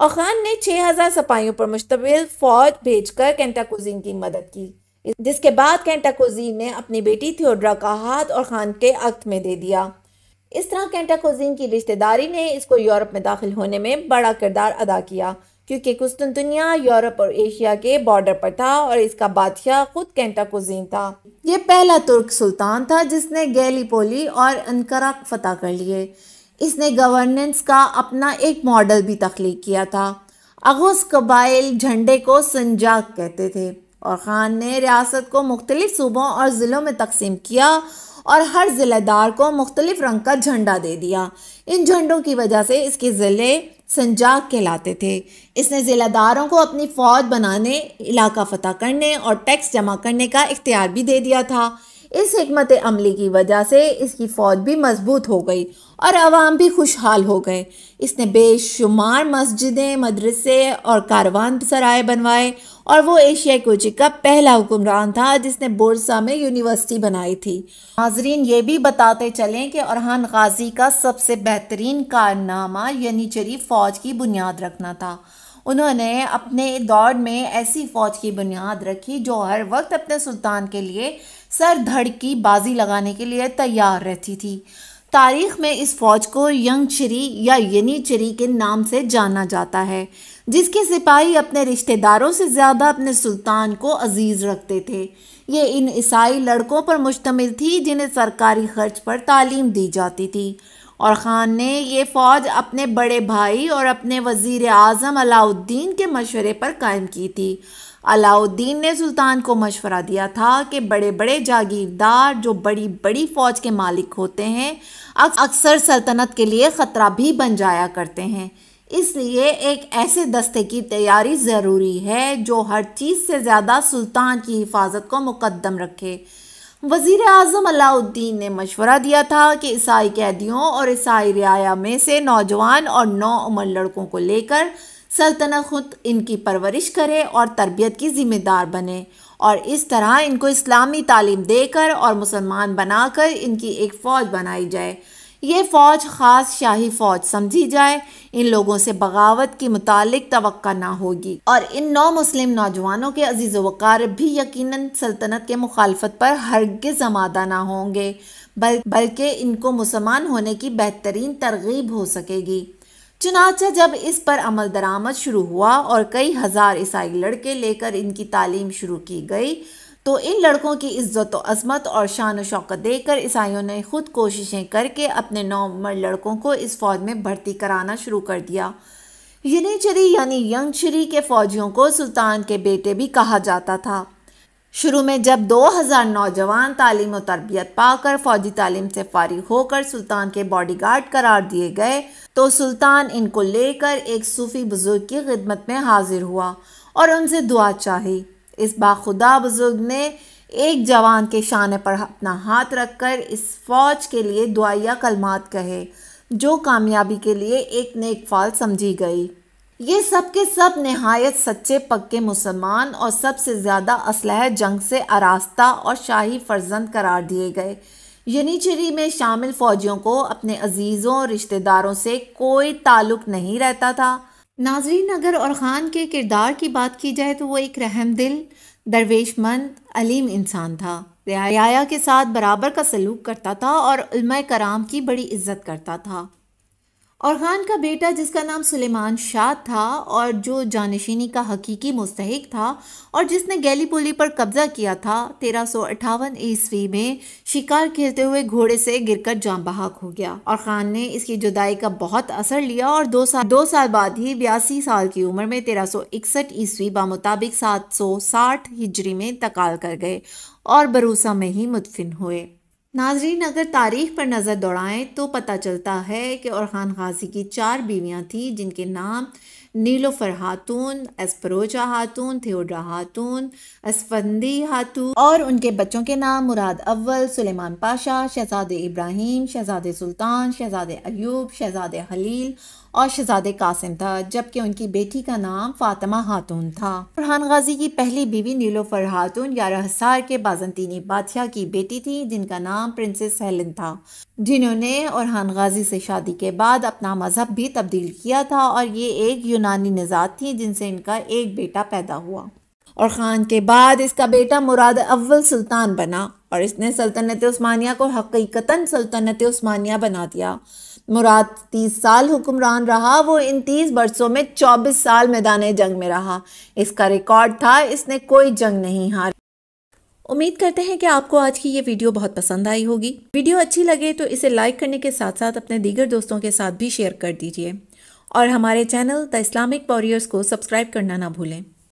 اور خان نے 6,000 سپاہیوں پر مشتمل فوج بھیج کر کینٹاکوزین کی مدد کی، جس کے بعد کینٹاکوزین نے اپنی بیٹی تھیوڈرا کا ہاتھ اور خان کے عقد میں دے دیا۔ اس طرح کینٹاکوزین کی رشتہ داری نے اس کو یورپ میں داخل ہونے میں بڑا کردار ادا کیا، کیونکہ قسطنطنیہ یورپ اور ایشیا کے بارڈر پر تھا اور اس کا بادشاہ خود کینٹاکوزین تھا۔ یہ پہلا ترک سلطان تھا جس نے گیلی پولی اور انقرہ فتح کر لیے۔ اس نے گورننس کا اپنا ایک ماڈل بھی تخلیق کیا تھا۔ اغوز قبائل جھنڈے کو سنجاق کہتے تھے، اور خان نے ریاست کو مختلف صوبوں اور ضلعوں میں تقسیم کیا اور ہر ضلع دار کو مختلف رنگ کا جھنڈا دے دیا۔ ان جھنڈوں کی وجہ سے اس کے ضلع سنجاق کہلاتے تھے۔ اس نے ضلع داروں کو اپنی فوج بنانے، علاقہ فتح کرنے اور ٹیکس جمع کرنے کا اختیار بھی دے دیا تھا۔ اس حکمت عملی کی وجہ سے اس کی فوج بھی مضبوط ہو گئی اور عوام بھی خوشحال ہو گئے۔ اس نے بے شمار مسجدیں، مدرسے اور کاروان سرائے بنوائے، اور وہ ایشیا کوچی کا پہلا حکمران تھا جس نے بورسا میں یونیورسٹی بنائی تھی۔ ناظرین، یہ بھی بتاتے چلیں کہ اورحان غازی کا سب سے بہترین کارنامہ ینیچری فوج کی بنیاد رکھنا تھا۔ انہوں نے اپنے دور میں ایسی فوج کی بنیاد رکھی جو ہر وقت اپنے سلطان کے لیے سر دھڑ کی بازی لگانے کے لیے تیار رہتی تھی۔ تاریخ میں اس فوج کو ینگچری یا ینیچری کے نام سے جانا جاتا ہے، جس کے سپاہی اپنے رشتہ داروں سے زیادہ اپنے سلطان کو عزیز رکھتے تھے۔ یہ ان عیسائی لڑکوں پر مشتمل تھی جنہیں سرکاری خرچ پر تعلیم دی جاتی تھی، اور خان نے یہ فوج اپنے بڑے بھائی اور اپنے وزیر اعظم علاء الدین کے مشورے پر قائم کی تھی۔ علاء الدین نے سلطان کو مشورہ دیا تھا کہ بڑے بڑے جاگیردار جو بڑی بڑی فوج کے مالک ہوتے ہیں اکثر سلطنت کے لیے خطرہ بھی بن جایا کرتے ہیں، اس لیے ایک ایسے دستے کی تیاری ضروری ہے جو ہر چیز سے زیادہ سلطان کی حفاظت کو مقدم رکھے۔ وزیر اعظم علاء الدین نے مشورہ دیا تھا کہ عیسائی قیدیوں اور عیسائی رعایا میں سے نوجوان اور نوعمر لڑکوں کو لے کر سلطنت خود ان کی پرورش کرے اور تربیت کی ذمہ دار بنے، اور اس طرح ان کو اسلامی تعلیم دے کر اور مسلمان بنا کر ان کی ایک فوج بنائی جائے۔ یہ فوج خاص شاہی فوج سمجھی جائے، ان لوگوں سے بغاوت کی متعلق توقع نہ ہوگی، اور ان نو مسلم نوجوانوں کے عزیز و وقار بھی یقیناً سلطنت کے مخالفت پر ہرگز آمادہ نہ ہوں گے، بلکہ ان کو مسلمان ہونے کی بہترین ترغیب ہو سکے گی۔ چنانچہ جب اس پر عمل درآمد شروع ہوا اور کئی ہزار عیسائی لڑکے لے کر ان کی تعلیم شروع کی گئی، تو ان لڑکوں کی عزت و عظمت اور شان و شوکت دیکھ کر عیسائیوں نے خود کوششیں کر کے اپنے نوعمر لڑکوں کو اس فوج میں بھرتی کرانا شروع کر دیا۔ ینیچری یعنی ینگچری کے فوجیوں کو سلطان کے بیٹے بھی کہا جاتا تھا۔ شروع میں جب 2000 نوجوان تعلیم و تربیت پا کر فوجی تعلیم سے فارغ ہو کر سلطان کے باڈی گارڈ قرار دیے گئے، تو سلطان ان کو لے کر ایک صوفی بزرگ کی خدمت میں حاضر ہوا اور ان سے دعا چاہی۔ اس باخدا بزرگ نے ایک جوان کے شانے پر اپنا ہاتھ رکھ کر اس فوج کے لیے دعائیہ کلمات کہے، جو کامیابی کے لیے ایک نیک فال سمجھی گئی۔ یہ سب کے سب نہایت سچے پکے مسلمان اور سب سے زیادہ اسلحہ جنگ سے آراستہ اور شاہی فرزند قرار دیے گئے۔ ینیچری میں شامل فوجیوں کو اپنے عزیزوں اور رشتہ داروں سے کوئی تعلق نہیں رہتا تھا۔ ناظرین، اگر اورخان کے کردار کی بات کی جائے تو وہ ایک رحم دل، درویش مند، علیم انسان تھا۔ رعایا کے ساتھ برابر کا سلوک کرتا تھا اور علماء کرام کی بڑی عزت کرتا تھا۔ اورخان کا بیٹا جس کا نام سلیمان شاہ تھا اور جو جانشینی کا حقیقی مستحق تھا اور جس نے گیلی پولی پر قبضہ کیا تھا، 1358 عیسوی میں شکار کھیلتے ہوئے گھوڑے سے گر کر جاں بحق ہو گیا۔ اورخان نے اس کی جدائی کا بہت اثر لیا اور دو سال بعد ہی 82 سال کی عمر میں 1361 عیسوی بمطابق 760 ہجری میں انتقال کر گئے اور بروسا میں ہی مدفن ہوئے۔ ناظرین، اگر تاریخ پر نظر دوڑائیں تو پتہ چلتا ہے کہ اورخان غازی کی 4 بیویاں تھیں، جن کے نام نیلوفر خاتون، اسپروچا خاتون، تھیوڈرا خاتون، اسفندی خاتون، اور ان کے بچوں کے نام مراد اول، سلیمان پاشا، شہزادے ابراہیم، شہزادے سلطان، شہزادے ایوب، شہزادے خلیل اور شہزادے قاسم تھا، جبکہ ان کی بیٹی کا نام فاطمہ خاتون تھا۔ فرحان غازی کی پہلی بیوی نیلوفر خاتون 11 حصار کے بازنطینی بادشاہ کی بیٹی تھی، جن کا نام پرنسس ہیلن تھا، جنہوں نے اورحان غازی سے شادی کے بعد اپنا مذہب بھی تبدیل کیا تھا، اور یہ ایک یونانی نژاد تھی جن سے ان کا ایک بیٹا پیدا ہوا۔ اور خان کے بعد اس کا بیٹا مراد اول سلطان بنا، اور اس نے سلطنت عثمانیہ کو حقیقتاً سلطنت عثمانیہ بنا دیا۔ مراد 30 سال حکمران رہا، وہ ان 30 برسوں میں 24 سال میدان جنگ میں رہا۔ اس کا ریکارڈ تھا، اس نے کوئی جنگ نہیں ہاری۔ امید کرتے ہیں کہ آپ کو آج کی یہ ویڈیو بہت پسند آئی ہوگی۔ ویڈیو اچھی لگے تو اسے لائک کرنے کے ساتھ ساتھ اپنے دیگر دوستوں کے ساتھ بھی شیئر کر دیجیے، اور ہمارے چینل دی اسلامک واریئرز کو سبسکرائب کرنا نہ بھولیں۔